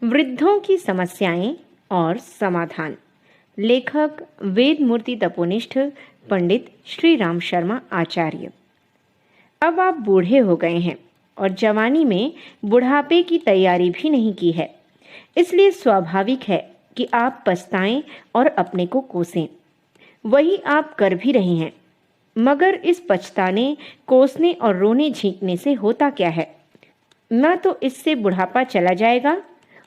वृद्धों की समस्याएं और समाधान। लेखक वेदमूर्ति तपोनिष्ठ पंडित श्री राम शर्मा आचार्य। अब आप बूढ़े हो गए हैं और जवानी में बुढ़ापे की तैयारी भी नहीं की है, इसलिए स्वाभाविक है कि आप पछताएं और अपने को कोसें। वही आप कर भी रहे हैं, मगर इस पछताने, कोसने और रोने झींकने से होता क्या है? न तो इससे बुढ़ापा चला जाएगा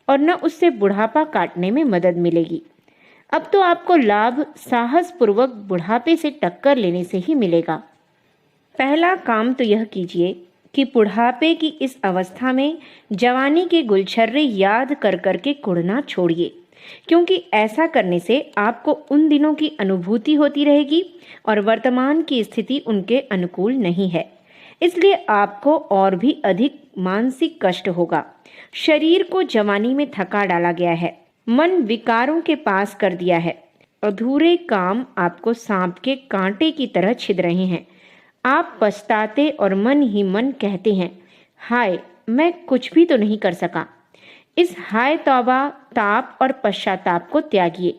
और न उससे बुढ़ापा काटने में मदद मिलेगी। अब तो आपको लाभ साहस पूर्वक बुढ़ापे से टक्कर लेने से ही मिलेगा। पहला काम तो यह कीजिए कि बुढ़ापे की इस अवस्था में जवानी के गुलछर्रे याद कर कर के कुढ़ना छोड़िए, क्योंकि ऐसा करने से आपको उन दिनों की अनुभूति होती रहेगी और वर्तमान की स्थिति उनके अनुकूल नहीं है। इसलिए आपको और भी अधिक मानसिक कष्ट होगा। शरीर को जवानी में थका डाला गया है, मन विकारों के पास कर दिया है। अधूरे काम आपको सांप के कांटे की तरह छिद रहे हैं। आप पछताते और मन ही मन कहते हैं, हाय, मैं कुछ भी तो नहीं कर सका। इस हाय तौबा, ताप और पश्चाताप को त्यागिए।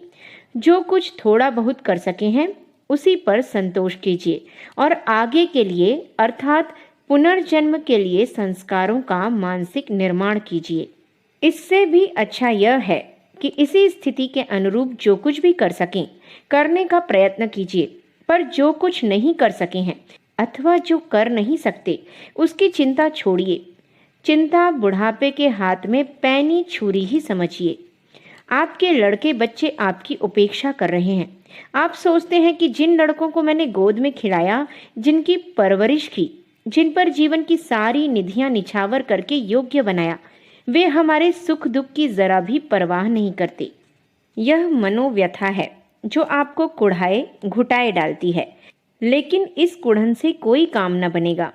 जो कुछ थोड़ा बहुत कर सके हैं उसी पर संतोष कीजिए और आगे के लिए अर्थात पुनर्जन्म के लिए संस्कारों का मानसिक निर्माण कीजिए। इससे भी अच्छा यह है कि इसी स्थिति के अनुरूप जो कुछ भी कर सकें करने का प्रयत्न कीजिए, पर जो कुछ नहीं कर सके हैं अथवा जो कर नहीं सकते उसकी चिंता छोड़िए। चिंता बुढ़ापे के हाथ में पैनी छुरी ही समझिए। आपके लड़के बच्चे आपकी उपेक्षा कर रहे हैं। आप सोचते हैं कि जिन लड़कों को मैंने गोद में खिलाया, जिनकी परवरिश की, जिन पर जीवन की सारी निधियां निछावर करके योग्य बनाया, वे हमारे सुख दुख की जरा भी परवाह नहीं करते। यह मनोव्यथा है जो आपको कुढ़ाए घुटाए डालती है, लेकिन इस कुढ़न से कोई काम न बनेगा।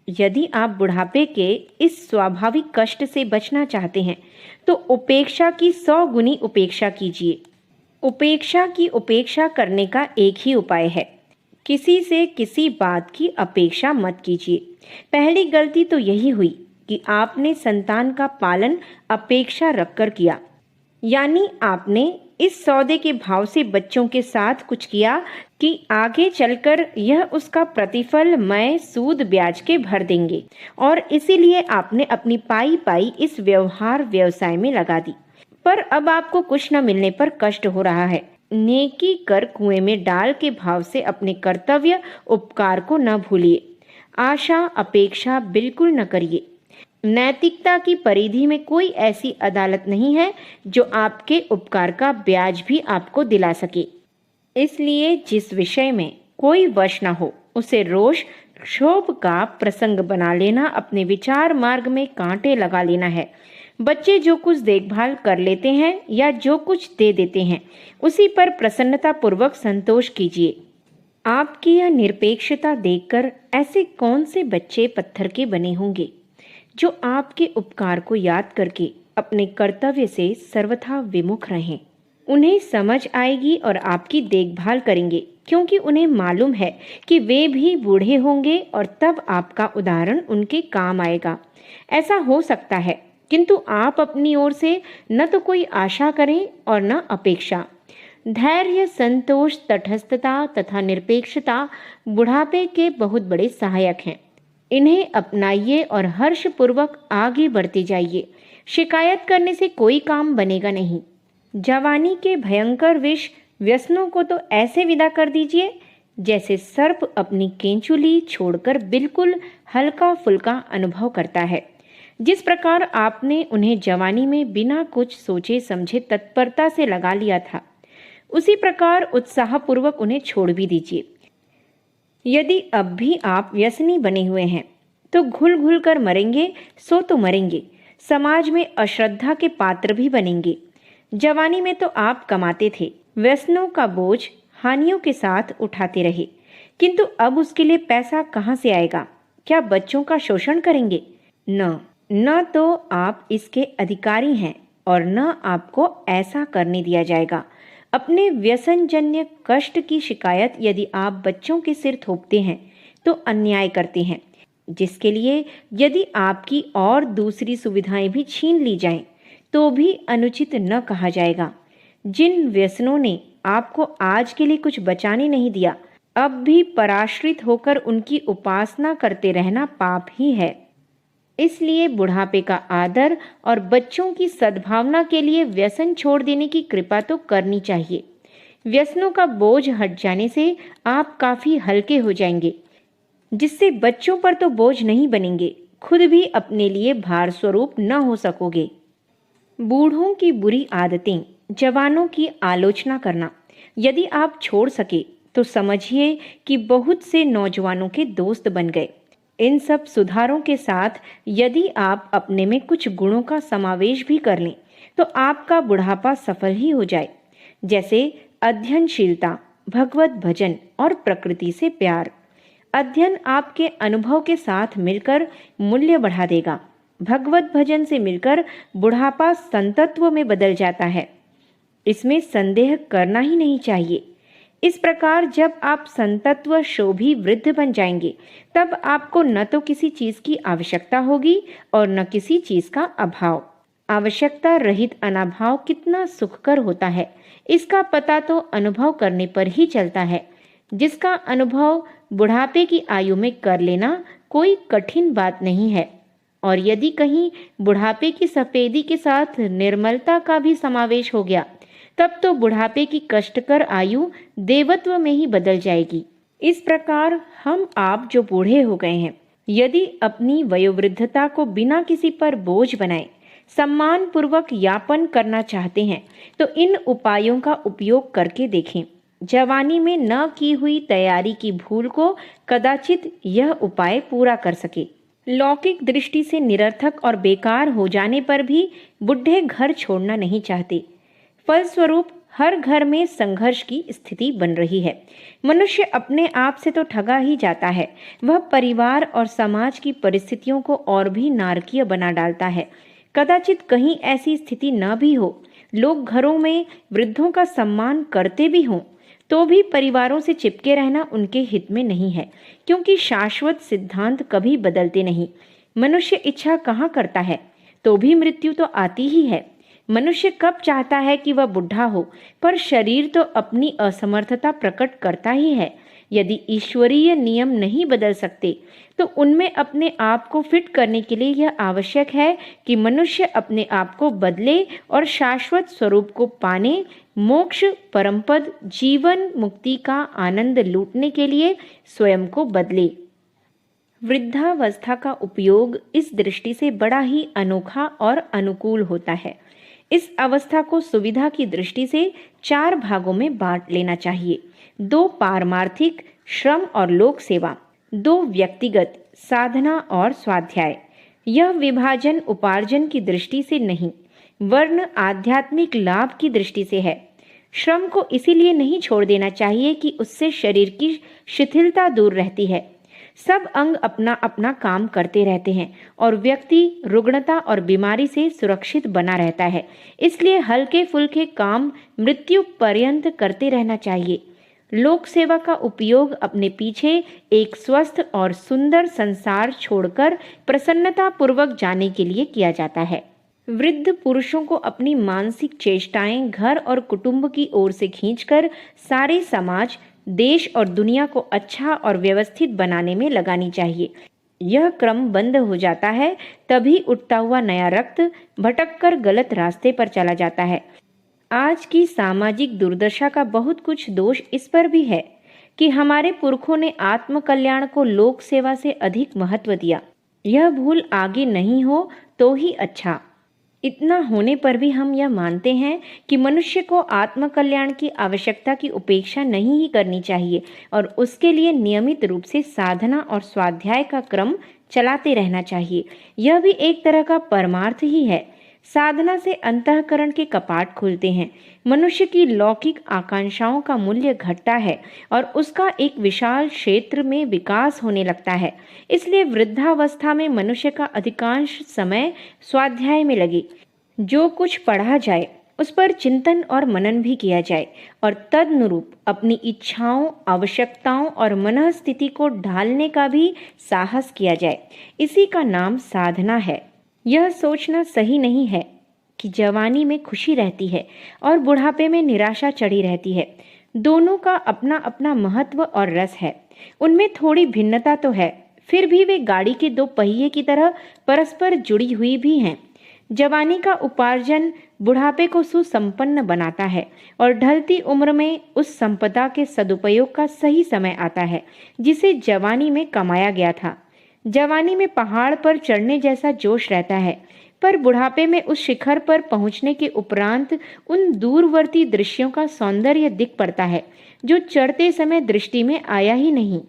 यदि आप बुढ़ापे के इस स्वाभाविक कष्ट से बचना चाहते हैं तो उपेक्षा की 100 गुनी उपेक्षा कीजिए। उपेक्षा की उपेक्षा करने का एक ही उपाय है, किसी से किसी बात की अपेक्षा मत कीजिए। पहली गलती तो यही हुई कि आपने संतान का पालन अपेक्षा रखकर किया, यानी आपने इस सौदे के भाव से बच्चों के साथ कुछ किया कि आगे चलकर यह उसका प्रतिफल मैं सूद ब्याज के भर देंगे, और इसीलिए आपने अपनी पाई पाई इस व्यवहार व्यवसाय में लगा दी। पर अब आपको कुछ न मिलने पर कष्ट हो रहा है। नेकी कर कुएं में डाल के भाव से अपने कर्तव्य उपकार को न भूलिए। आशा अपेक्षा बिल्कुल न करिए। नैतिकता की परिधि में कोई ऐसी अदालत नहीं है जो आपके उपकार का ब्याज भी आपको दिला सके। इसलिए जिस विषय में कोई वश न हो उसे रोष क्षोभ का प्रसंग बना लेना, अपने विचार मार्ग में कांटे लगा लेना है। बच्चे जो कुछ देखभाल कर लेते हैं या जो कुछ दे देते हैं उसी पर प्रसन्नता पूर्वक संतोष कीजिए। आपकी यह निरपेक्षता देखकर ऐसे कौन से बच्चे पत्थर के बने होंगे जो आपके उपकार को याद करके अपने कर्तव्य से सर्वथा विमुख रहें। उन्हें समझ आएगी और आपकी देखभाल करेंगे, क्योंकि उन्हें मालूम है कि वे भी बूढ़े होंगे और तब आपका उदाहरण उनके काम आएगा। ऐसा हो सकता है, किंतु आप अपनी ओर से न तो कोई आशा करें और न अपेक्षा। धैर्य, संतोष, तटस्थता तथा निरपेक्षता बुढ़ापे के बहुत बड़े सहायक हैं। इन्हें अपनाइए और हर्षपूर्वक आगे बढ़ते जाइए। शिकायत करने से कोई काम बनेगा नहीं। जवानी के भयंकर विष व्यसनों को तो ऐसे विदा कर दीजिए जैसे सर्प अपनी केंचुली छोड़कर बिल्कुल हल्का फुल्का अनुभव करता है। जिस प्रकार आपने उन्हें जवानी में बिना कुछ सोचे समझे तत्परता से लगा लिया था, उसी प्रकार उत्साहपूर्वक उन्हें छोड़ भी दीजिए। यदि अब भी आप व्यसनी बने हुए हैं तो घुल घुल कर मरेंगे, सो तो मरेंगे, समाज में अश्रद्धा के पात्र भी बनेंगे। जवानी में तो आप कमाते थे, व्यसनों का बोझ हानियों के साथ उठाते रहे, किंतु अब उसके लिए पैसा कहाँ से आएगा? क्या बच्चों का शोषण करेंगे? न तो आप इसके अधिकारी हैं और न आपको ऐसा करने दिया जाएगा। अपने व्यसनजन्य कष्ट की शिकायत यदि आप बच्चों के सिर थोपते हैं तो अन्याय करते हैं, जिसके लिए यदि आपकी और दूसरी सुविधाएं भी छीन ली जाएं तो भी अनुचित न कहा जाएगा। जिन व्यसनों ने आपको आज के लिए कुछ बचाने नहीं दिया, अब भी पराश्रित होकर उनकी उपासना करते रहना पाप ही है। इसलिए बुढ़ापे का आदर और बच्चों की सद्भावना के लिए व्यसन छोड़ देने की कृपा तो करनी चाहिए। व्यसनों का बोझ हट जाने से आप काफी हल्के हो जाएंगे, जिससे बच्चों पर तो बोझ नहीं बनेंगे, खुद भी अपने लिए भार स्वरूप न हो सकोगे। बूढ़ों की बुरी आदतें, जवानों की आलोचना करना यदि आप छोड़ सके तो समझिए कि बहुत से नौजवानों के दोस्त बन गए। इन सब सुधारों के साथ यदि आप अपने में कुछ गुणों का समावेश भी कर लें तो आपका बुढ़ापा सफल ही हो जाए, जैसे अध्ययनशीलता, भगवत भजन और प्रकृति से प्यार। अध्ययन आपके अनुभव के साथ मिलकर मूल्य बढ़ा देगा। भगवत भजन से मिलकर बुढ़ापा संतत्व में बदल जाता है, इसमें संदेह करना ही नहीं चाहिए। इस प्रकार जब आप संतत्व शोभी वृद्ध बन जाएंगे, तब आपको न तो किसी चीज की आवश्यकता होगी और न किसी चीज का अभाव। आवश्यकता रहित अनाभाव कितना सुखकर होता है, इसका पता तो अनुभव करने पर ही चलता है, जिसका अनुभव बुढ़ापे की आयु में कर लेना कोई कठिन बात नहीं है। और यदि कहीं बुढ़ापे की सफेदी के साथ निर्मलता का भी समावेश हो गया, तब तो बुढ़ापे की कष्टकर आयु देवत्व में ही बदल जाएगी। इस प्रकार हम आप जो बूढ़े हो गए हैं, यदि अपनी वयोवृद्धता को बिना किसी पर बोझ बनाए सम्मान पूर्वक यापन करना चाहते हैं, तो इन उपायों का उपयोग करके देखें। जवानी में न की हुई तैयारी की भूल को कदाचित यह उपाय पूरा कर सके। लौकिक दृष्टि से निरर्थक और बेकार हो जाने पर भी बुढ़े घर छोड़ना नहीं चाहते। फलस्वरूप हर घर में संघर्ष की स्थिति बन रही है। मनुष्य अपने आप से तो ठगा ही जाता है, वह परिवार और समाज की परिस्थितियों को और भी नारकीय बना डालता है। कदाचित कहीं ऐसी स्थिति न भी हो, लोग घरों में वृद्धों का सम्मान करते भी हों, तो भी परिवारों से चिपके रहना उनके हित में नहीं है, क्योंकि शाश्वत सिद्धांत कभी बदलते नहीं। मनुष्य इच्छा कहाँ करता है, तो भी मृत्यु तो आती ही है। मनुष्य कब चाहता है कि वह बुढ़ा हो, पर शरीर तो अपनी असमर्थता प्रकट करता ही है। यदि ईश्वरीय नियम नहीं बदल सकते, तो उनमें अपने आप को फिट करने के लिए यह आवश्यक है कि मनुष्य अपने आप को बदले और शाश्वत स्वरूप को पाने, मोक्ष, परमपद, जीवन मुक्ति का आनंद लूटने के लिए स्वयं को बदले। वृद्धावस्था का उपयोग इस दृष्टि से बड़ा ही अनोखा और अनुकूल होता है। इस अवस्था को सुविधा की दृष्टि से 4 भागों में बांट लेना चाहिए। 2 पारमार्थिक, श्रम और लोक सेवा, 2 व्यक्तिगत, साधना और स्वाध्याय। यह विभाजन उपार्जन की दृष्टि से नहीं, वर्ण आध्यात्मिक लाभ की दृष्टि से है। श्रम को इसीलिए नहीं छोड़ देना चाहिए कि उससे शरीर की शिथिलता दूर रहती है। सब अंग अपना अपना काम करते रहते हैं और व्यक्ति रुग्णता और बीमारी से सुरक्षित बना रहता है। इसलिए हल्के फुल्के काम मृत्यु पर्यंत करते रहना चाहिए। लोक सेवा का उपयोग अपने पीछे एक स्वस्थ और सुंदर संसार छोड़कर प्रसन्नता पूर्वक जाने के लिए किया जाता है। वृद्ध पुरुषों को अपनी मानसिक चेष्टाएं घर और कुटुंब की ओर से खींचकर सारे समाज, देश और दुनिया को अच्छा और व्यवस्थित बनाने में लगानी चाहिए। यह क्रम बंद हो जाता है, तभी उठता हुआ नया रक्त भटककर गलत रास्ते पर चला जाता है। आज की सामाजिक दुर्दशा का बहुत कुछ दोष इस पर भी है कि हमारे पुरखों ने आत्म कल्याण को लोक सेवा से अधिक महत्व दिया। यह भूल आगे नहीं हो तो ही अच्छा। इतना होने पर भी हम यह मानते हैं कि मनुष्य को आत्म कल्याण की आवश्यकता की उपेक्षा नहीं ही करनी चाहिए और उसके लिए नियमित रूप से साधना और स्वाध्याय का क्रम चलाते रहना चाहिए। यह भी एक तरह का परमार्थ ही है। साधना से अंतःकरण के कपाट खुलते हैं, मनुष्य की लौकिक आकांक्षाओं का मूल्य घटता है और उसका एक विशाल क्षेत्र में विकास होने लगता है। इसलिए वृद्धावस्था में मनुष्य का अधिकांश समय स्वाध्याय में लगे। जो कुछ पढ़ा जाए उस पर चिंतन और मनन भी किया जाए और तदनुरूप अपनी इच्छाओं, आवश्यकताओं और मनः स्थिति को ढालने का भी साहस किया जाए। इसी का नाम साधना है। यह सोचना सही नहीं है कि जवानी में खुशी रहती है और बुढ़ापे में निराशा चढ़ी रहती है। दोनों का अपना अपना महत्व और रस है। उनमें थोड़ी भिन्नता तो है, फिर भी वे गाड़ी के दो पहिए की तरह परस्पर जुड़ी हुई भी हैं। जवानी का उपार्जन बुढ़ापे को सुसंपन्न बनाता है और ढलती उम्र में उस संपदा के सदुपयोग का सही समय आता है जिसे जवानी में कमाया गया था। जवानी में पहाड़ पर चढ़ने जैसा जोश रहता है, पर बुढ़ापे में उस शिखर पर पहुंचने के उपरांत उन दूरवर्ती दृश्यों का सौंदर्य दिख पड़ता है जो चढ़ते समय दृष्टि में आया ही नहीं।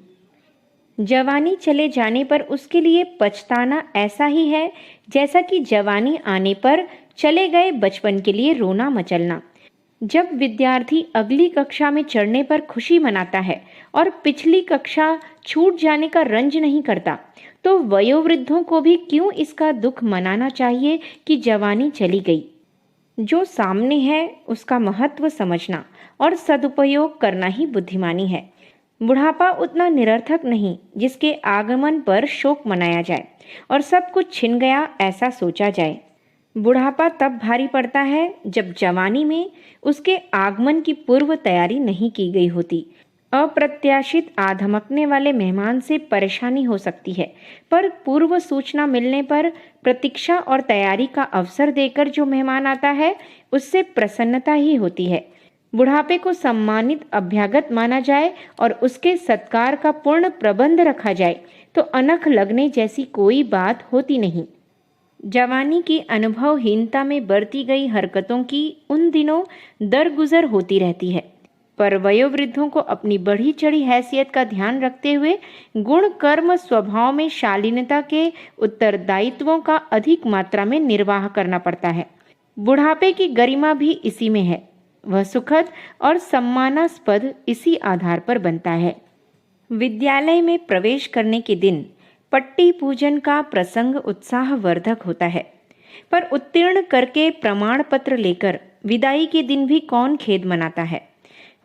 जवानी चले जाने पर उसके लिए पछताना ऐसा ही है जैसा कि जवानी आने पर चले गए बचपन के लिए रोना मचलना। जब विद्यार्थी अगली कक्षा में चढ़ने पर खुशी मनाता है और पिछली कक्षा छूट जाने का रंज नहीं करता, तो वयोवृद्धों को भी क्यों इसका दुख मनाना चाहिए कि जवानी चली गई। जो सामने है उसका महत्व समझना और सदुपयोग करना ही बुद्धिमानी है। बुढ़ापा उतना निरर्थक नहीं जिसके आगमन पर शोक मनाया जाए और सब कुछ छिन गया ऐसा सोचा जाए। बुढ़ापा तब भारी पड़ता है जब जवानी में उसके आगमन की पूर्व तैयारी नहीं की गई होती। अप्रत्याशित आधमकने वाले मेहमान से परेशानी हो सकती है, पर पूर्व सूचना मिलने पर प्रतीक्षा और तैयारी का अवसर देकर जो मेहमान आता है उससे प्रसन्नता ही होती है। बुढ़ापे को सम्मानित अभ्यागत माना जाए और उसके सत्कार का पूर्ण प्रबंध रखा जाए तो अनख लगने जैसी कोई बात होती नहीं। जवानी की अनुभवहीनता में बरती गई हरकतों की उन दिनों दरगुजर होती रहती है, पर वयोवृद्धों को अपनी बढ़ी चढ़ी हैसियत का ध्यान रखते हुए गुण कर्म स्वभाव में शालीनता के उत्तरदायित्वों का अधिक मात्रा में निर्वाह करना पड़ता है। बुढ़ापे की गरिमा भी इसी में है। वह सुखद और सम्मानास्पद इसी आधार पर बनता है। विद्यालय में प्रवेश करने के दिन पट्टी पूजन का प्रसंग उत्साहवर्धक होता है, पर उत्तीर्ण करके प्रमाण पत्र लेकर विदाई के दिन भी कौन खेद मनाता है।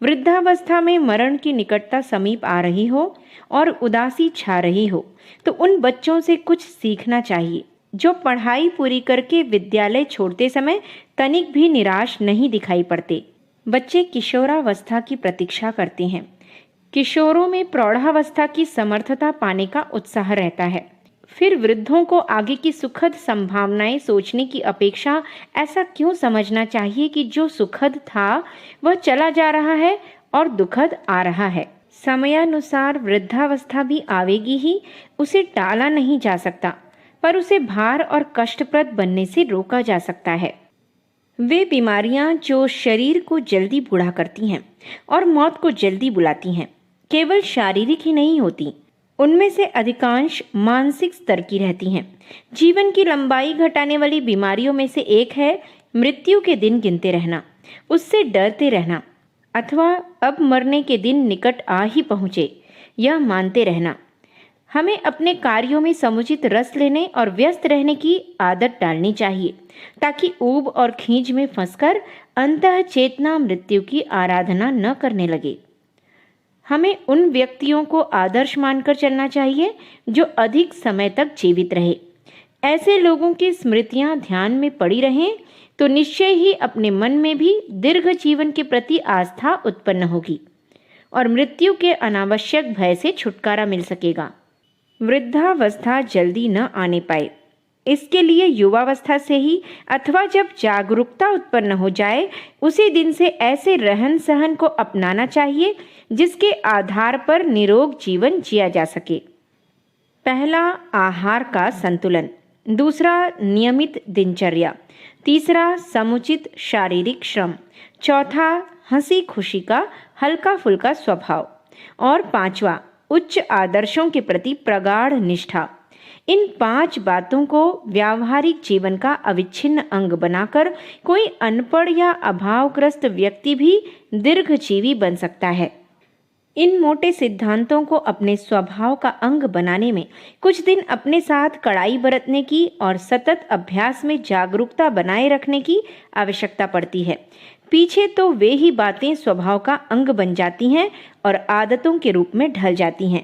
वृद्धावस्था में मरण की निकटता समीप आ रही हो और उदासी छा रही हो तो उन बच्चों से कुछ सीखना चाहिए जो पढ़ाई पूरी करके विद्यालय छोड़ते समय तनिक भी निराश नहीं दिखाई पड़ते। बच्चे किशोरावस्था की प्रतीक्षा करते हैं। किशोरों में प्रौढ़ावस्था की समर्थता पाने का उत्साह रहता है। फिर वृद्धों को आगे की सुखद संभावनाएं सोचने की अपेक्षा ऐसा क्यों समझना चाहिए कि जो सुखद था वह चला जा रहा है और दुखद आ रहा है। समयानुसार वृद्धावस्था भी आवेगी ही, उसे टाला नहीं जा सकता, पर उसे भार और कष्टप्रद बनने से रोका जा सकता है। वे बीमारियां जो शरीर को जल्दी बूढ़ा करती हैं और मौत को जल्दी बुलाती हैं, केवल शारीरिक ही नहीं होती, उनमें से अधिकांश मानसिक स्तर की रहती हैं। जीवन की लंबाई घटाने वाली बीमारियों में से एक है मृत्यु के दिन गिनते रहना, उससे डरते रहना, अथवा अब मरने के दिन निकट आ ही पहुँचे यह मानते रहना। हमें अपने कार्यों में समुचित रस लेने और व्यस्त रहने की आदत डालनी चाहिए ताकि ऊब और खींच में फंसकर अंतः चेतना मृत्यु की आराधना न करने लगे। हमें उन व्यक्तियों को आदर्श मानकर चलना चाहिए जो अधिक समय तक जीवित रहे। ऐसे लोगों की स्मृतियां ध्यान में पड़ी रहें तो निश्चय ही अपने मन में भी दीर्घ जीवन के प्रति आस्था उत्पन्न होगी और मृत्यु के अनावश्यक भय से छुटकारा मिल सकेगा। वृद्धावस्था जल्दी न आने पाए, इसके लिए युवावस्था से ही अथवा जब जागरूकता उत्पन्न हो जाए उसी दिन से ऐसे रहन सहन को अपनाना चाहिए जिसके आधार पर निरोग जीवन जिया जा सके। पहला, आहार का संतुलन। दूसरा, नियमित दिनचर्या। तीसरा, समुचित शारीरिक श्रम। चौथा, हंसी खुशी का हल्का फुल्का स्वभाव। और पांचवा, उच्च आदर्शों के प्रति प्रगाढ़ निष्ठा। इन 5 बातों को व्यावहारिक जीवन का अविच्छिन्न अंग बनाकर कोई अनपढ़ या अभावग्रस्त व्यक्ति भी दीर्घजीवी बन सकता है। इन मोटे सिद्धांतों को अपने स्वभाव का अंग बनाने में कुछ दिन अपने साथ कड़ाई बरतने की और सतत अभ्यास में जागरूकता बनाए रखने की आवश्यकता पड़ती है। पीछे तो वे ही बातें स्वभाव का अंग बन जाती हैं और आदतों के रूप में ढल जाती हैं,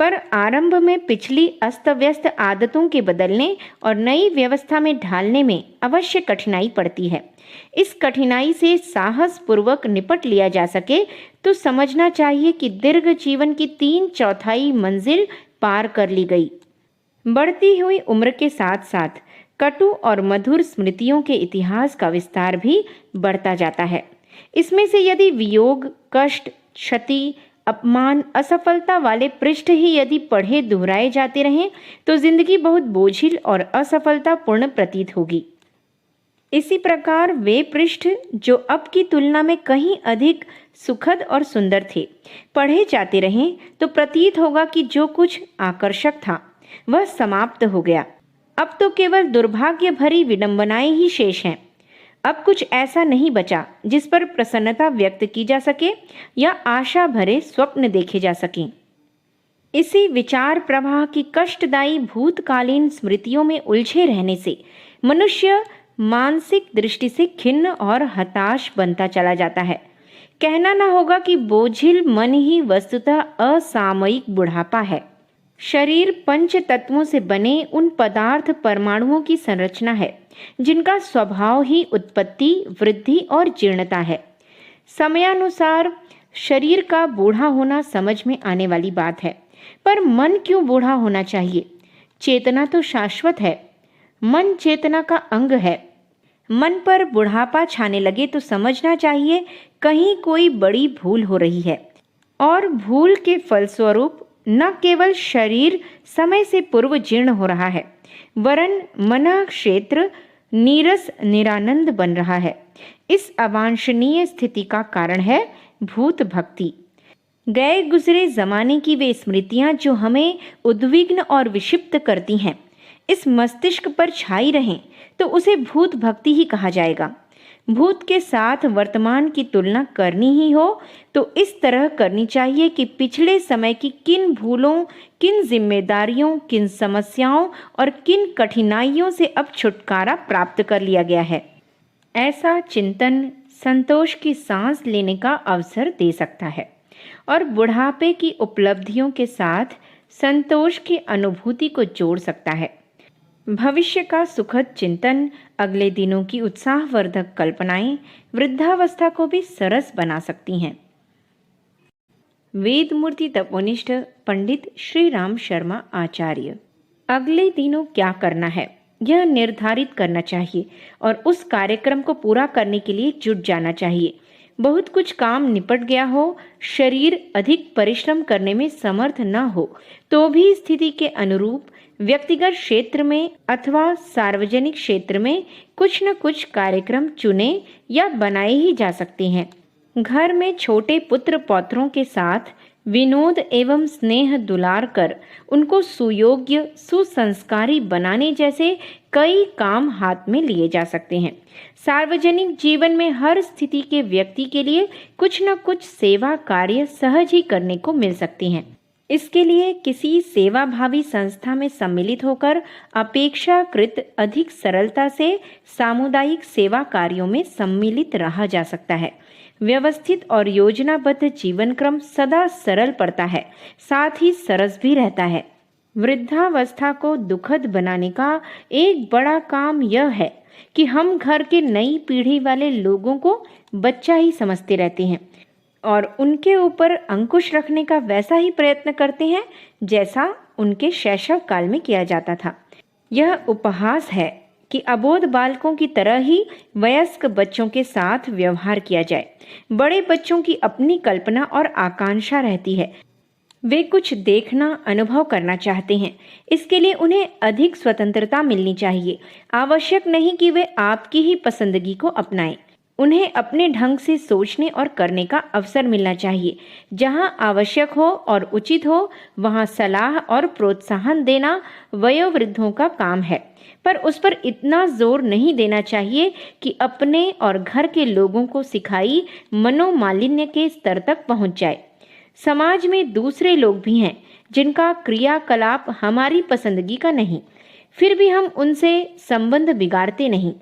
पर आरंभ में पिछली अस्त व्यस्त आदतों के बदलने और नई व्यवस्था में ढालने में अवश्य कठिनाई पड़ती है। इस कठिनाई से साहस पूर्वक निपट लिया जा सके तो समझना चाहिए कि दीर्घ जीवन की 3/4 मंजिल पार कर ली गई। बढ़ती हुई उम्र के साथ साथ कटु और मधुर स्मृतियों के इतिहास का विस्तार भी बढ़ता जाता है। इसमें से यदि वियोग, कष्ट, क्षति, अपमान, असफलता वाले पृष्ठ ही यदि पढ़े दोहराए जाते रहें तो जिंदगी बहुत बोझिल और असफलतापूर्ण प्रतीत होगी। इसी प्रकार वे पृष्ठ जो अब की तुलना में कहीं अधिक सुखद और सुंदर थे, पढ़े जाते रहें तो प्रतीत होगा कि जो कुछ आकर्षक था वह समाप्त हो गया। अब तो केवल दुर्भाग्य भरी विडंबनाएं ही शेष हैं। अब कुछ ऐसा नहीं बचा जिस पर प्रसन्नता व्यक्त की जा सके या आशा भरे स्वप्न देखे जा सकें। इसी विचार प्रवाह की कष्टदायी भूतकालीन स्मृतियों में उलझे रहने से मनुष्य मानसिक दृष्टि से खिन्न और हताश बनता चला जाता है। कहना न होगा कि बोझिल मन ही वस्तुतः असामयिक बुढ़ापा है। शरीर पंच तत्वों से बने उन पदार्थ परमाणुओं की संरचना है जिनका स्वभाव ही उत्पत्ति, वृद्धि और जीर्णता है। समयानुसार शरीर का बूढ़ा होना समझ में आने वाली बात है, पर मन क्यों बूढ़ा होना चाहिए? चेतना तो शाश्वत है। मन चेतना का अंग है। मन पर बुढ़ापा छाने लगे तो समझना चाहिए कहीं कोई बड़ी भूल हो रही है, और भूल के फलस्वरूप न केवल शरीर समय से पूर्व जीर्ण हो रहा है, वरन मन क्षेत्र नीरस निरानंद बन रहा है। इस अवांछनीय स्थिति का कारण है भूत भक्ति। गए गुजरे जमाने की वे स्मृतियां जो हमें उद्विग्न और विक्षिप्त करती हैं, इस मस्तिष्क पर छाई रहें तो उसे भूत भक्ति ही कहा जाएगा। भूत के साथ वर्तमान की तुलना करनी ही हो तो इस तरह करनी चाहिए कि पिछले समय की किन भूलों, किन जिम्मेदारियों, किन समस्याओं और किन कठिनाइयों से अब छुटकारा प्राप्त कर लिया गया है। ऐसा चिंतन संतोष की सांस लेने का अवसर दे सकता है और बुढ़ापे की उपलब्धियों के साथ संतोष की अनुभूति को जोड़ सकता है। भविष्य का सुखद चिंतन, अगले दिनों की उत्साहवर्धक कल्पनाएं वृद्धावस्था को भी सरस बना सकती हैं। वेदमूर्ति तपोनिष्ठ पंडित श्री राम शर्मा आचार्य। अगले दिनों क्या करना है यह निर्धारित करना चाहिए और उस कार्यक्रम को पूरा करने के लिए जुट जाना चाहिए। बहुत कुछ काम निपट गया हो, शरीर अधिक परिश्रम करने में समर्थ न हो तो भी स्थिति के अनुरूप व्यक्तिगत क्षेत्र में अथवा सार्वजनिक क्षेत्र में कुछ न कुछ कार्यक्रम चुने या बनाए ही जा सकते हैं। घर में छोटे पुत्र पौत्रों के साथ विनोद एवं स्नेह दुलार कर उनको सुयोग्य, सुसंस्कारी बनाने जैसे कई काम हाथ में लिए जा सकते हैं। सार्वजनिक जीवन में हर स्थिति के व्यक्ति के लिए कुछ न कुछ सेवा कार्य सहज ही करने को मिल सकती हैं। इसके लिए किसी सेवाभावी संस्था में सम्मिलित होकर अपेक्षाकृत अधिक सरलता से सामुदायिक सेवा कार्यों में सम्मिलित रहा जा सकता है। व्यवस्थित और योजनाबद्ध जीवन क्रम सदा सरल पड़ता है, साथ ही सरस भी रहता है। वृद्धावस्था को दुखद बनाने का एक बड़ा काम यह है कि हम घर के नई पीढ़ी वाले लोगों को बच्चा ही समझते रहते हैं और उनके ऊपर अंकुश रखने का वैसा ही प्रयत्न करते हैं जैसा उनके शैशव काल में किया जाता था। यह उपहास है कि अबोध बालकों की तरह ही वयस्क बच्चों के साथ व्यवहार किया जाए। बड़े बच्चों की अपनी कल्पना और आकांक्षा रहती है। वे कुछ देखना, अनुभव करना चाहते हैं। इसके लिए उन्हें अधिक स्वतंत्रता मिलनी चाहिए। आवश्यक नहीं कि वे आपकी ही पसंदगी को अपनाएं। उन्हें अपने ढंग से सोचने और करने का अवसर मिलना चाहिए। जहां आवश्यक हो और उचित हो वहां सलाह और प्रोत्साहन देना वयोवृद्धों का काम है, पर उस पर इतना जोर नहीं देना चाहिए कि अपने और घर के लोगों को सिखाई मनोमालिन्य के स्तर तक पहुंच जाए। समाज में दूसरे लोग भी हैं जिनका क्रियाकलाप हमारी पसंदगी का नहीं, फिर भी हम उनसे संबंध बिगाड़ते नहीं।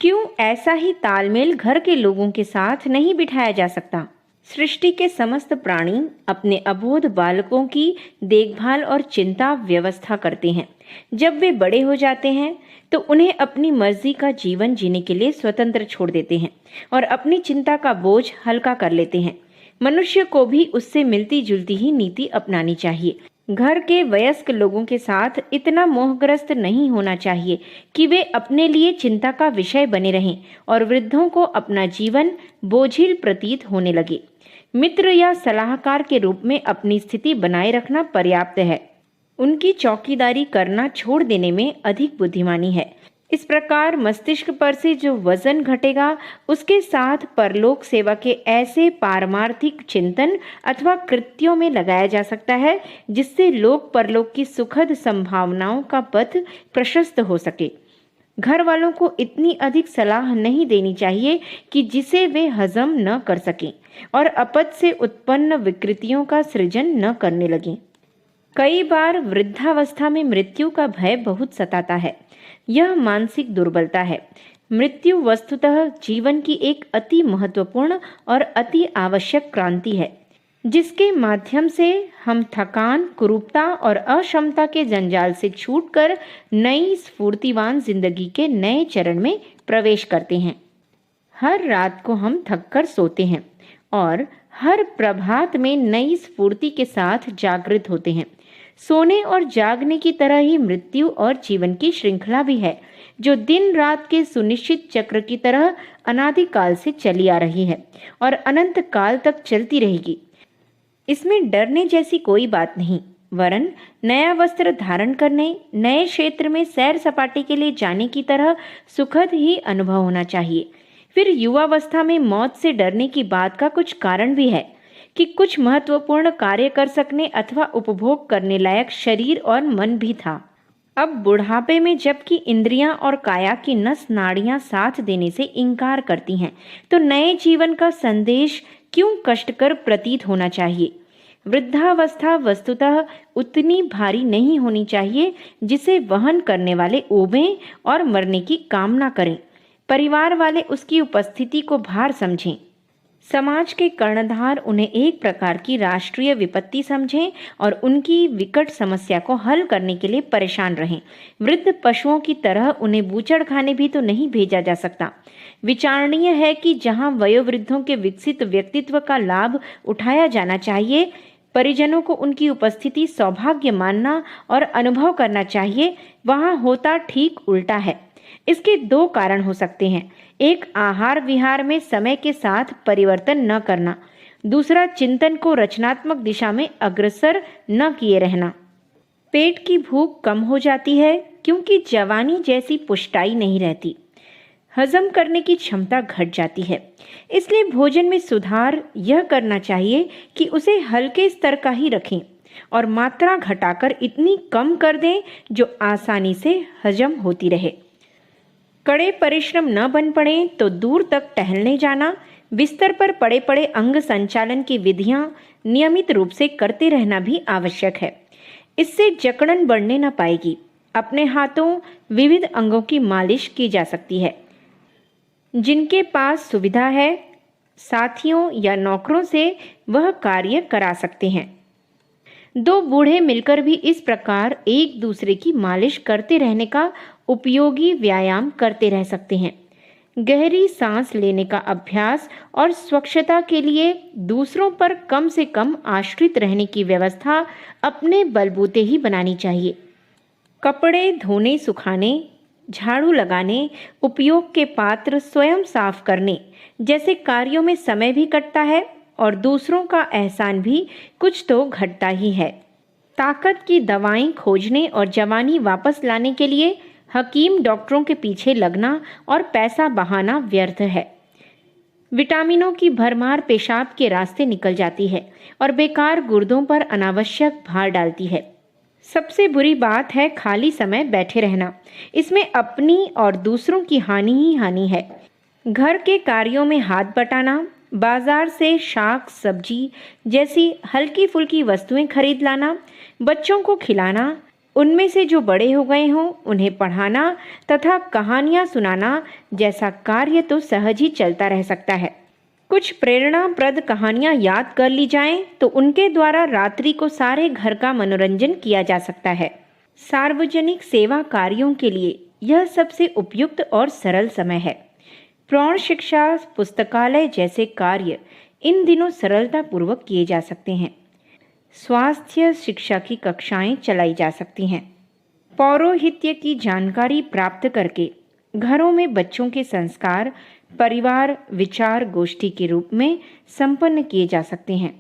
क्यों ऐसा ही तालमेल घर के लोगों के साथ नहीं बिठाया जा सकता? सृष्टि के समस्त प्राणी अपने अबोध बालकों की देखभाल और चिंता व्यवस्था करते हैं। जब वे बड़े हो जाते हैं तो उन्हें अपनी मर्जी का जीवन जीने के लिए स्वतंत्र छोड़ देते हैं और अपनी चिंता का बोझ हल्का कर लेते हैं। मनुष्य को भी उससे मिलती जुलती ही नीति अपनानी चाहिए। घर के वयस्क लोगों के साथ इतना मोहग्रस्त नहीं होना चाहिए कि वे अपने लिए चिंता का विषय बने रहें और वृद्धों को अपना जीवन बोझिल प्रतीत होने लगे। मित्र या सलाहकार के रूप में अपनी स्थिति बनाए रखना पर्याप्त है। उनकी चौकीदारी करना छोड़ देने में अधिक बुद्धिमानी है। इस प्रकार मस्तिष्क पर से जो वजन घटेगा उसके साथ परलोक सेवा के ऐसे पारमार्थिक चिंतन अथवा कृत्यों में लगाया जा सकता है जिससे लोक परलोक की सुखद संभावनाओं का पथ प्रशस्त हो सके। घर वालों को इतनी अधिक सलाह नहीं देनी चाहिए कि जिसे वे हजम न कर सकें और अपच से उत्पन्न विकृतियों का सृजन न करने लगें। कई बार वृद्धावस्था में मृत्यु का भय बहुत सताता है। यह मानसिक दुर्बलता है। मृत्यु वस्तुतः जीवन की एक अति महत्वपूर्ण और अति आवश्यक क्रांति है, जिसके माध्यम से हम थकान, कुरूपता और अक्षमता के जंजाल से छूटकर नई स्फूर्तिवान जिंदगी के नए चरण में प्रवेश करते हैं। हर रात को हम थककर सोते हैं और हर प्रभात में नई स्फूर्ति के साथ जागृत होते हैं। सोने और जागने की तरह ही मृत्यु और जीवन की श्रृंखला भी है, जो दिन रात के सुनिश्चित चक्र की तरह अनादिकाल से चली आ रही है और अनंत काल तक चलती रहेगी। इसमें डरने जैसी कोई बात नहीं, वरन नया वस्त्र धारण करने, नए क्षेत्र में सैर सपाटे के लिए जाने की तरह सुखद ही अनुभव होना चाहिए। फिर युवावस्था में मौत से डरने की बात का कुछ कारण भी है कि कुछ महत्वपूर्ण कार्य कर सकने अथवा उपभोग करने लायक शरीर और मन भी था। अब बुढ़ापे में जबकि इंद्रियां और काया की नस नाड़ियां साथ देने से इनकार करती हैं, तो नए जीवन का संदेश क्यों कष्टकर प्रतीत होना चाहिए। वृद्धावस्था वस्तुतः उतनी भारी नहीं होनी चाहिए जिसे वहन करने वाले ऊबें और मरने की कामना करें। परिवार वाले उसकी उपस्थिति को भार समझें। समाज के कर्णधार उन्हें एक प्रकार की राष्ट्रीय विपत्ति समझें और उनकी विकट समस्या को हल करने के लिए परेशान रहें। वृद्ध पशुओं की तरह उन्हें बूचड़खाने भी तो नहीं भेजा जा सकता। विचारणीय है कि जहां वयोवृद्धों के विकसित व्यक्तित्व का लाभ उठाया जाना चाहिए, परिजनों को उनकी उपस्थिति सौभाग्य मानना और अनुभव करना चाहिए, वहां होता ठीक उल्टा है। इसके दो कारण हो सकते हैं। एक, आहार विहार में समय के साथ परिवर्तन न करना। दूसरा, चिंतन को रचनात्मक दिशा में अग्रसर न किए रहना। पेट की भूख कम हो जाती है क्योंकि जवानी जैसी पुष्टाई नहीं रहती। हजम करने की क्षमता घट जाती है। इसलिए भोजन में सुधार यह करना चाहिए कि उसे हल्के स्तर का ही रखें और मात्रा घटाकर इतनी कम कर दें जो आसानी से हजम होती रहे। कड़े परिश्रम न बन पड़े तो दूर तक टहलने जाना, बिस्तर पर पड़े पड़े अंग संचालन की विधियां नियमित रूप से करते रहना भी आवश्यक है। इससे जकड़न बढ़ने न पाएगी। अपने हाथों विविध अंगों की मालिश की जा सकती है। जिनके पास सुविधा है, साथियों या नौकरों से वह कार्य करा सकते हैं। दो बूढ़े मिलकर भी इस प्रकार एक दूसरे की मालिश करते रहने का उपयोगी व्यायाम करते रह सकते हैं। गहरी सांस लेने का अभ्यास और स्वच्छता के लिए दूसरों पर कम से कम आश्रित रहने की व्यवस्था अपने बलबूते ही बनानी चाहिए। कपड़े धोने सुखाने, झाड़ू लगाने, उपयोग के पात्र स्वयं साफ करने जैसे कार्यों में समय भी कटता है और दूसरों का एहसान भी कुछ तो घटता ही है। ताकत की दवाएं खोजने और जवानी वापस लाने के लिए हकीम डॉक्टरों के पीछे लगना और पैसा बहाना व्यर्थ है। विटामिनों की भरमार पेशाब के रास्ते निकल जाती है और बेकार गुर्दों पर अनावश्यक भार डालती है। सबसे बुरी बात है खाली समय बैठे रहना। इसमें अपनी और दूसरों की हानि ही हानि है। घर के कार्यों में हाथ बटाना, बाजार से शाक सब्जी जैसी हल्की फुल्की वस्तुएं खरीद लाना, बच्चों को खिलाना, उनमें से जो बड़े हो गए हों उन्हें पढ़ाना तथा कहानियां सुनाना जैसा कार्य तो सहज ही चलता रह सकता है। कुछ प्रेरणाप्रद कहानियां याद कर ली जाएं तो उनके द्वारा रात्रि को सारे घर का मनोरंजन किया जा सकता है। सार्वजनिक सेवा कार्यों के लिए यह सबसे उपयुक्त और सरल समय है। प्रौढ़ शिक्षा, पुस्तकालय जैसे कार्य इन दिनों सरलता पूर्वक किए जा सकते हैं। स्वास्थ्य शिक्षा की कक्षाएं चलाई जा सकती हैं। पौरोहित्य की जानकारी प्राप्त करके घरों में बच्चों के संस्कार परिवार विचार गोष्ठी के रूप में संपन्न किए जा सकते हैं।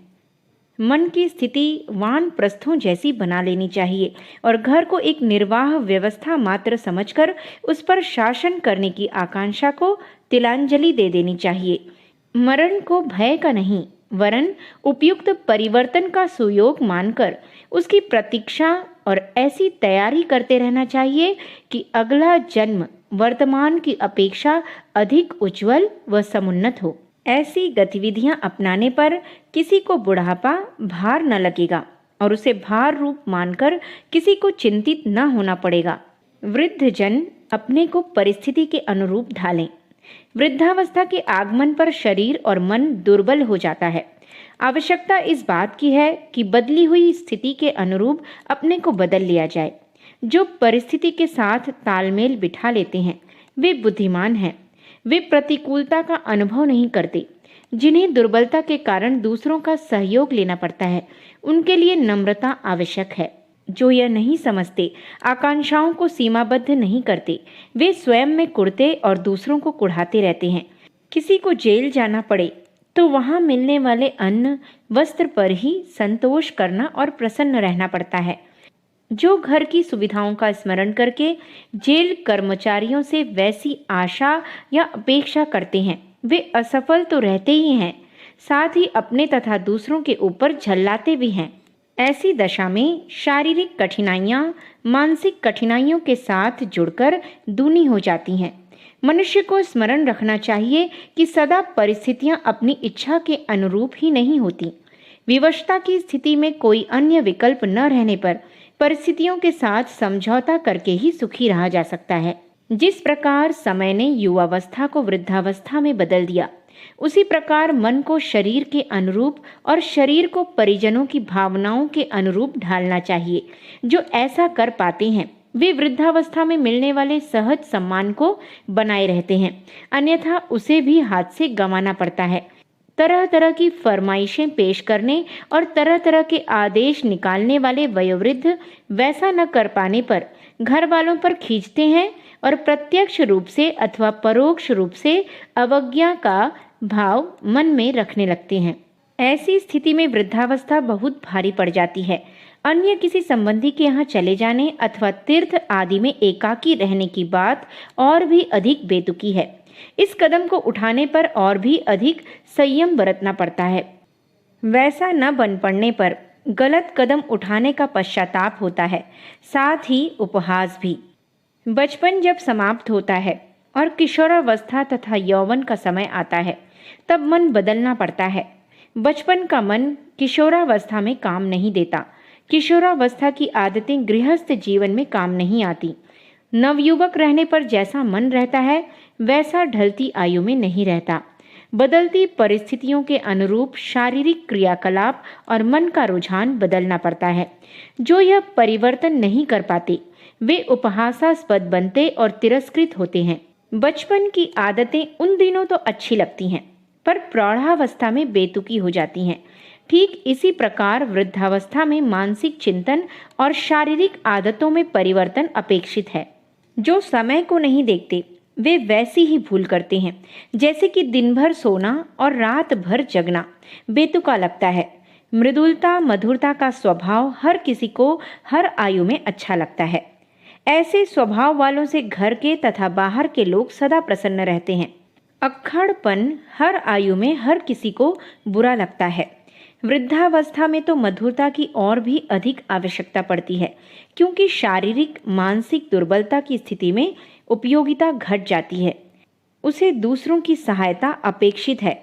मन की स्थिति वानप्रस्थों जैसी बना लेनी चाहिए और घर को एक निर्वाह व्यवस्था मात्र समझकर उस पर शासन करने की आकांक्षा को तिलांजलि दे देनी चाहिए। मरण को भय का नहीं वरन उपयुक्त परिवर्तन का सुयोग मानकर उसकी प्रतीक्षा और ऐसी तैयारी करते रहना चाहिए कि अगला जन्म वर्तमान की अपेक्षा अधिक उज्जवल व समुन्नत हो। ऐसी गतिविधियां अपनाने पर किसी को बुढ़ापा भार न लगेगा और उसे भार रूप मानकर किसी को चिंतित न होना पड़ेगा। वृद्ध जन अपने को परिस्थिति के अनुरूप ढालें। वृद्धावस्था के आगमन पर शरीर और मन दुर्बल हो जाता है। आवश्यकता इस बात की है कि बदली हुई स्थिति के अनुरूप अपने को बदल लिया जाए। जो परिस्थिति के साथ तालमेल बिठा लेते हैं वे बुद्धिमान हैं। वे प्रतिकूलता का अनुभव नहीं करते। जिन्हें दुर्बलता के कारण दूसरों का सहयोग लेना पड़ता है उनके लिए नम्रता आवश्यक है। जो यह नहीं समझते, आकांक्षाओं को सीमाबद्ध नहीं करते, वे स्वयं में कुढ़ते और दूसरों को कुढ़ाते रहते हैं। किसी को जेल जाना पड़े तो वहां मिलने वाले अन्न वस्त्र पर ही संतोष करना और प्रसन्न रहना पड़ता है। जो घर की सुविधाओं का स्मरण करके जेल कर्मचारियों से वैसी आशा या अपेक्षा करते हैं वे असफल तो रहते ही हैं, साथ ही अपने तथा दूसरों के ऊपर झल्लाते भी हैं। ऐसी दशा में शारीरिक कठिनाइयां मानसिक कठिनाइयों के साथ जुड़कर दूनी हो जाती हैं। मनुष्य को स्मरण रखना चाहिए कि सदा परिस्थितियां अपनी इच्छा के अनुरूप ही नहीं होती। विवशता की स्थिति में कोई अन्य विकल्प न रहने पर परिस्थितियों के साथ समझौता करके ही सुखी रहा जा सकता है। जिस प्रकार समय ने युवावस्था को वृद्धावस्था में बदल दिया, उसी प्रकार मन को शरीर के अनुरूप और शरीर को परिजनों की भावनाओं के अनुरूप ढालना चाहिए। जो ऐसा कर पाते हैं वे वृद्धावस्था में मिलने वाले सहज सम्मान को बनाए रहते हैं, अन्यथा उसे भी हाथ से गंवाना पड़ता है। तरह तरह की फरमाइशें पेश करने और तरह तरह के आदेश निकालने वाले वयोवृद्ध वैसा न कर पाने पर घर वालों पर खींचते हैं और प्रत्यक्ष रूप से अथवा परोक्ष रूप से अवज्ञा का भाव मन में रखने लगते हैं। ऐसी स्थिति में वृद्धावस्था बहुत भारी पड़ जाती है। अन्य किसी संबंधी के यहाँ चले जाने अथवा तीर्थ आदि में एकाकी रहने की बात और भी अधिक बेतुकी है। इस कदम को उठाने पर और भी अधिक संयम बरतना पड़ता है। वैसा न बन पड़ने पर गलत कदम उठाने का पश्चाताप होता है, साथ ही उपहास भी। बचपन जब समाप्त होता है और किशोरावस्था तथा यौवन का समय आता है तब मन बदलना पड़ता है। बचपन का मन किशोरावस्था में काम नहीं देता। किशोरावस्था की आदतें गृहस्थ जीवन में काम नहीं आती। नवयुवक रहने पर जैसा मन रहता है वैसा ढलती आयु में नहीं रहता। बदलती परिस्थितियों के अनुरूप शारीरिक क्रियाकलाप और मन का रुझान बदलना पड़ता है। जो यह परिवर्तन नहीं कर पाते वे उपहासास्पद बनते और तिरस्कृत होते हैं। बचपन की आदतें उन दिनों तो अच्छी लगती हैं पर प्रौढ़ावस्था में बेतुकी हो जाती हैं। ठीक इसी प्रकार वृद्धावस्था में मानसिक चिंतन और शारीरिक आदतों में परिवर्तन अपेक्षित है। जो समय को नहीं देखते वे वैसी ही भूल करते हैं जैसे कि दिन भर सोना और रात भर जगना बेतुका लगता है। मृदुलता मधुरता का स्वभाव हर किसी को हर आयु में अच्छा लगता है। ऐसे स्वभाव वालों से घर के तथा बाहर के लोग सदा प्रसन्न रहते हैं। अक्खड़पन हर आयु में हर किसी को बुरा लगता है। वृद्धावस्था में तो मधुरता की और भी अधिक आवश्यकता पड़ती है, क्योंकि शारीरिक मानसिक दुर्बलता की स्थिति में उपयोगिता घट जाती है। उसे दूसरों की सहायता अपेक्षित है।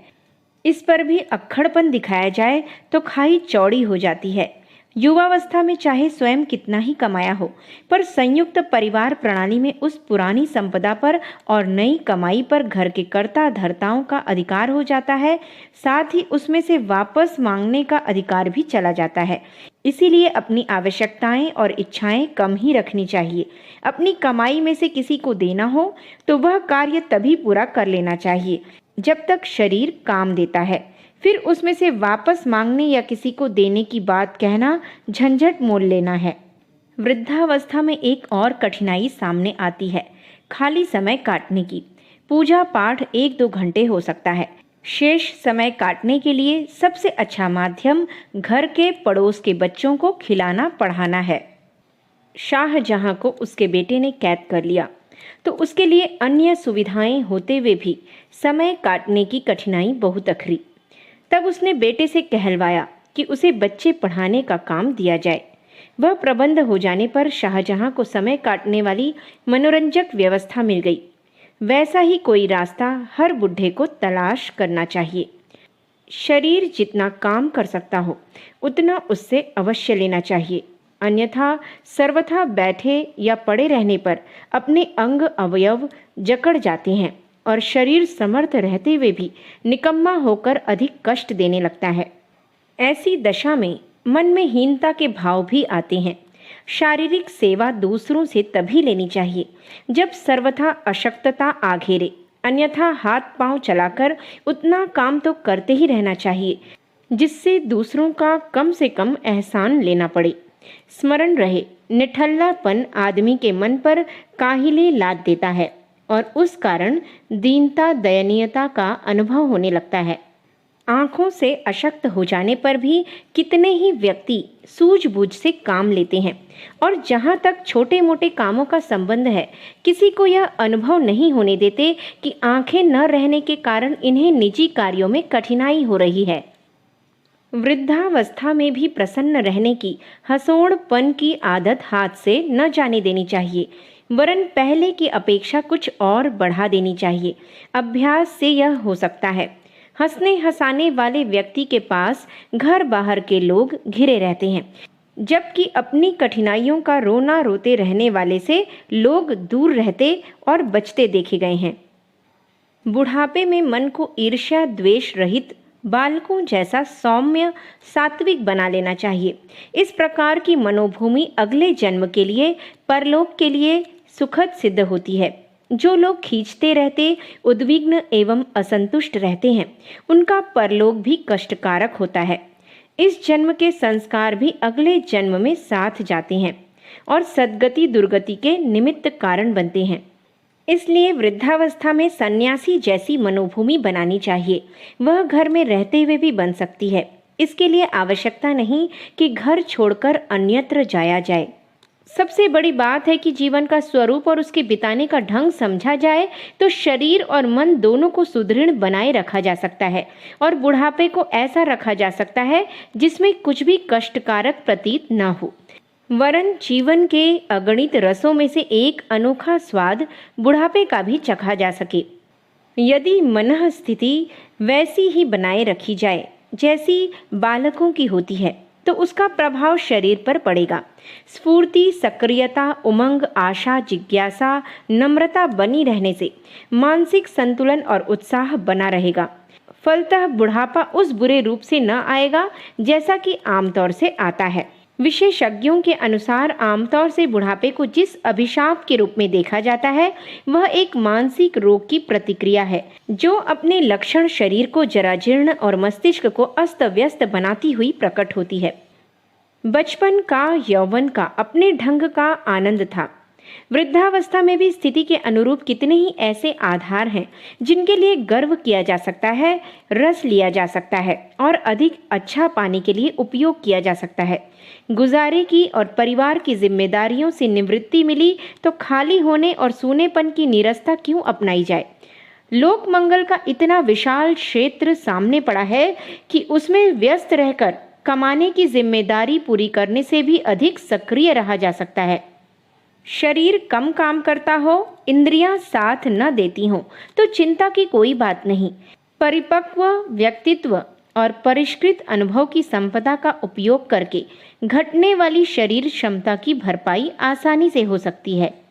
इस पर भी अक्खड़पन दिखाया जाए तो खाई चौड़ी हो जाती है। युवावस्था में चाहे स्वयं कितना ही कमाया हो, पर संयुक्त परिवार प्रणाली में उस पुरानी संपदा पर और नई कमाई पर घर के कर्ता धर्ताओं का अधिकार हो जाता है, साथ ही उसमें से वापस मांगने का अधिकार भी चला जाता है। इसीलिए अपनी आवश्यकताएं और इच्छाएं कम ही रखनी चाहिए। अपनी कमाई में से किसी को देना हो तो वह कार्य तभी पूरा कर लेना चाहिए जब तक शरीर काम देता है। फिर उसमें से वापस मांगने या किसी को देने की बात कहना झंझट मोल लेना है। वृद्धावस्था में एक और कठिनाई सामने आती है, खाली समय काटने की। पूजा पाठ 1-2 घंटे हो सकता है। शेष समय काटने के लिए सबसे अच्छा माध्यम घर के पड़ोस के बच्चों को खिलाना पढ़ाना है। शाहजहां को उसके बेटे ने कैद कर लिया तो उसके लिए अन्य सुविधाएं होते हुए भी समय काटने की कठिनाई बहुत अखरी। तब उसने बेटे से कहलवाया कि उसे बच्चे पढ़ाने का काम दिया जाए। वह प्रबंध हो जाने पर शाहजहां को समय काटने वाली मनोरंजक व्यवस्था मिल गई। वैसा ही कोई रास्ता हर बुढ़े को तलाश करना चाहिए। शरीर जितना काम कर सकता हो उतना उससे अवश्य लेना चाहिए, अन्यथा सर्वथा बैठे या पड़े रहने पर अपने अंग अवयव जकड़ जाते हैं और शरीर समर्थ रहते हुए भी निकम्मा होकर अधिक कष्ट देने लगता है। ऐसी दशा में मन में हीनता के भाव भी आते हैं। शारीरिक सेवा दूसरों से तभी लेनी चाहिए जब सर्वथा अशक्तता आ घेरे, अन्यथा हाथ पांव चलाकर उतना काम तो करते ही रहना चाहिए जिससे दूसरों का कम से कम एहसान लेना पड़े। स्मरण रहे, निठल्लापन आदमी के मन पर काहिले लाद देता है और उस कारण दीनता दयनीयता का अनुभव होने लगता है। आंखों से अशक्त हो जाने पर भी कितने ही व्यक्ति सूझबूझ से काम लेते हैं और जहां तक छोटे मोटे कामों का संबंध है, किसी को यह अनुभव नहीं होने देते कि आंखें न रहने के कारण इन्हें निजी कार्यों में कठिनाई हो रही है। वृद्धावस्था में भी प्रसन्न रहने की हंसोड़पन की आदत हाथ से न जाने देनी चाहिए, वरन पहले की अपेक्षा कुछ और बढ़ा देनी चाहिए। अभ्यास से यह हो सकता है। हंसने हंसाने वाले व्यक्ति के पास घर बाहर के लोग घिरे रहते हैं, जबकि अपनी कठिनाइयों का रोना रोते रहने वाले से लोग दूर रहते और बचते देखे गए हैं। बुढ़ापे में मन को ईर्ष्या द्वेष रहित बालकों जैसा सौम्य सात्विक बना लेना चाहिए। इस प्रकार की मनोभूमि अगले जन्म के लिए, परलोक के लिए सुखद सिद्ध होती है। जो लोग खींचते रहते, उद्विग्न एवं असंतुष्ट रहते हैं, उनका परलोक भी कष्टकारक होता है। इस जन्म के संस्कार भी अगले जन्म में साथ जाते हैं और सद्गति दुर्गति के निमित्त कारण बनते हैं। इसलिए वृद्धावस्था में सन्यासी जैसी मनोभूमि बनानी चाहिए। वह घर में रहते हुए भी बन सकती है। इसके लिए आवश्यकता नहीं कि घर छोड़कर अन्यत्र जाया जाए। सबसे बड़ी बात है कि जीवन का स्वरूप और उसके बिताने का ढंग समझा जाए तो शरीर और मन दोनों को सुदृढ़ बनाए रखा जा सकता है और बुढ़ापे को ऐसा रखा जा सकता है जिसमें कुछ भी कष्टकारक प्रतीत न हो। वरन जीवन के अगणित रसों में से एक अनोखा स्वाद बुढ़ापे का भी चखा जा सके। यदि मनः स्थिति वैसी ही बनाए रखी जाए जैसी बालकों की होती है तो उसका प्रभाव शरीर पर पड़ेगा। स्फूर्ति, सक्रियता, उमंग, आशा, जिज्ञासा, नम्रता बनी रहने से मानसिक संतुलन और उत्साह बना रहेगा। फलतः बुढ़ापा उस बुरे रूप से न आएगा जैसा कि आमतौर से आता है। विशेषज्ञों के अनुसार आमतौर से बुढ़ापे को जिस अभिशाप के रूप में देखा जाता है वह एक मानसिक रोग की प्रतिक्रिया है जो अपने लक्षण शरीर को जराजीर्ण और मस्तिष्क को अस्त व्यस्त बनाती हुई प्रकट होती है। बचपन का, यौवन का अपने ढंग का आनंद था। वृद्धावस्था में भी स्थिति के अनुरूप कितने ही ऐसे आधार हैं जिनके लिए गर्व किया जा सकता है, रस लिया जा सकता है और अधिक अच्छा पाने के लिए उपयोग किया जा सकता है। गुजारे की और परिवार की जिम्मेदारियों से निवृत्ति मिली तो खाली होने और सूनेपन की नीरसता क्यों अपनाई जाए। लोक मंगल का इतना विशाल क्षेत्र सामने पड़ा है कि उसमें व्यस्त रहकर कमाने की जिम्मेदारी पूरी करने से भी अधिक सक्रिय रहा जा सकता है। शरीर कम काम करता हो, इंद्रियां साथ न देती हों तो चिंता की कोई बात नहीं। परिपक्व व्यक्तित्व और परिष्कृत अनुभव की संपदा का उपयोग करके घटने वाली शरीर क्षमता की भरपाई आसानी से हो सकती है।